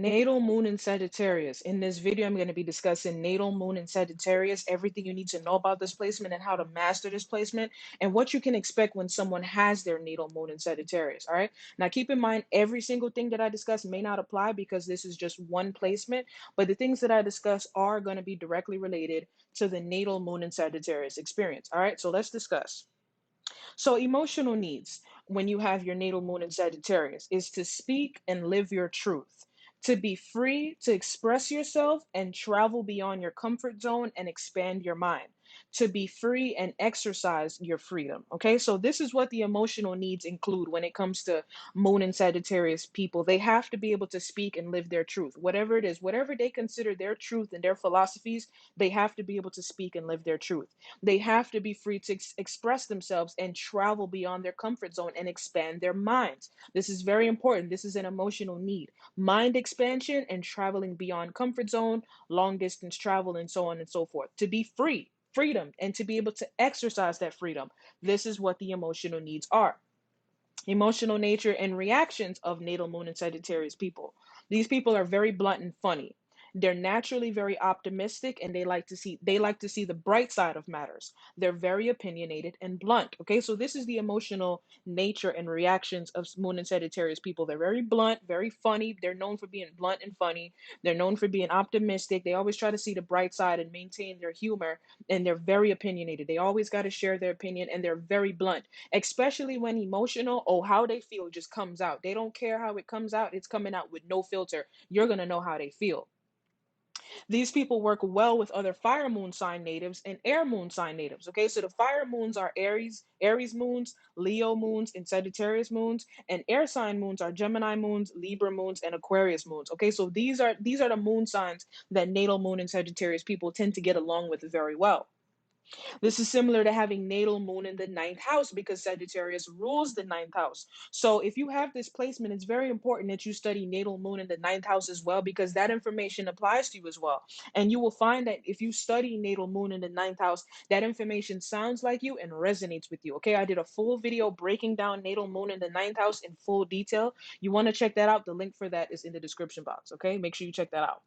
Natal moon in Sagittarius. In this video, I'm going to be discussing natal moon in Sagittarius, everything you need to know about this placement and how to master this placement, and what you can expect when someone has their natal moon in Sagittarius. All right. Now, keep in mind, every single thing that I discuss may not apply because this is just one placement, but the things that I discuss are going to be directly related to the natal moon in Sagittarius experience. All right. So let's discuss. So, emotional needs when you have your natal moon in Sagittarius is to speak and live your truth, to be free to express yourself and travel beyond your comfort zone and expand your mind, to be free and exercise your freedom. Okay, so this is what the emotional needs include when it comes to moon and Sagittarius people. They have to be able to speak and live their truth, whatever it is, whatever they consider their truth and their philosophies, they have to be able to speak and live their truth. They have to be free to express themselves and travel beyond their comfort zone and expand their minds. This is very important. This is an emotional need. Mind expansion and traveling beyond comfort zone, long distance travel, and so on and so forth. To be free, freedom, and to be able to exercise that freedom. This is what the emotional needs are. Emotional nature and reactions of natal moon and Sagittarius people. These people are very blunt and funny. They're naturally very optimistic and they like to see the bright side of matters. They're very opinionated and blunt. Okay, so this is the emotional nature and reactions of moon and Sagittarius people. They're very blunt, very funny. They're known for being blunt and funny. They're known for being optimistic. They always try to see the bright side and maintain their humor, and they're very opinionated. They always got to share their opinion, and they're very blunt, especially when emotional. Oh, how they feel just comes out. They don't care how it comes out. It's coming out with no filter. You're going to know how they feel. These people work well with other fire moon sign natives and air moon sign natives. Okay, so the fire moons are Aries moons, Leo moons, and Sagittarius moons, and air sign moons are Gemini moons, Libra moons, and Aquarius moons. Okay, so these are the moon signs that natal moon and Sagittarius people tend to get along with very well. This is similar to having natal moon in the ninth house because Sagittarius rules the ninth house. So if you have this placement, it's very important that you study natal moon in the ninth house as well because that information applies to you as well. And you will find that if you study natal moon in the ninth house, that information sounds like you and resonates with you. Okay, I did a full video breaking down natal moon in the ninth house in full detail. You want to check that out. The link for that is in the description box. Okay, make sure you check that out.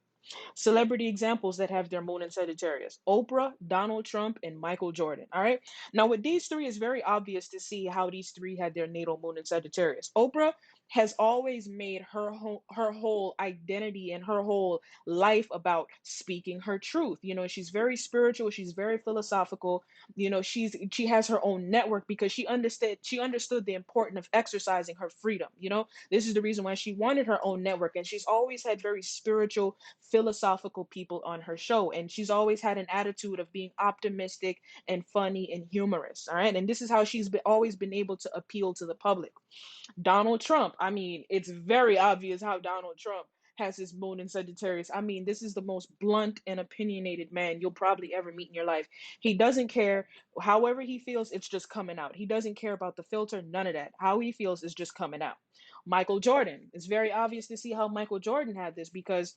Celebrity examples that have their moon in Sagittarius: Oprah, Donald Trump, and Michael Jordan. All right. Now, with these three, it's very obvious to see how these three had their natal moon in Sagittarius. Oprah has always made her whole identity and her whole life about speaking her truth. You know, she's very spiritual, she's very philosophical. You know, she has her own network because she understood the importance of exercising her freedom. You know, this is the reason why she wanted her own network, and she's always had very spiritual, philosophical people on her show, and she's always had an attitude of being optimistic and funny and humorous. All right, and this is how always been able to appeal to the public. Donald Trump, I mean, it's very obvious how Donald Trump has his moon in Sagittarius. I mean, this is the most blunt and opinionated man you'll probably ever meet in your life. He doesn't care. However he feels, it's just coming out. He doesn't care about the filter, none of that. How he feels is just coming out. Michael Jordan, it's very obvious to see how Michael Jordan had this because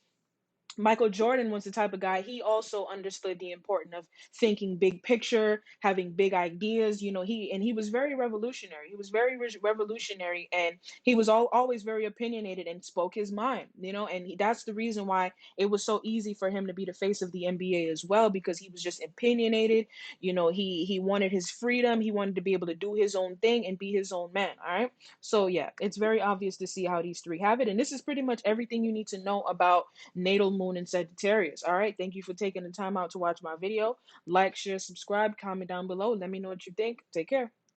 Michael Jordan was the type of guy, he also understood the importance of thinking big picture, having big ideas. You know, he was very revolutionary. He was very revolutionary, and he was always very opinionated and spoke his mind, you know, and that's the reason why it was so easy for him to be the face of the NBA as well, because he was just opinionated. You know, he wanted his freedom. He wanted to be able to do his own thing and be his own man. All right. So yeah, it's very obvious to see how these three have it. And this is pretty much everything you need to know about natal moon in Sagittarius. All right. Thank you for taking the time out to watch my video. Like, share, subscribe, comment down below. Let me know what you think. Take care.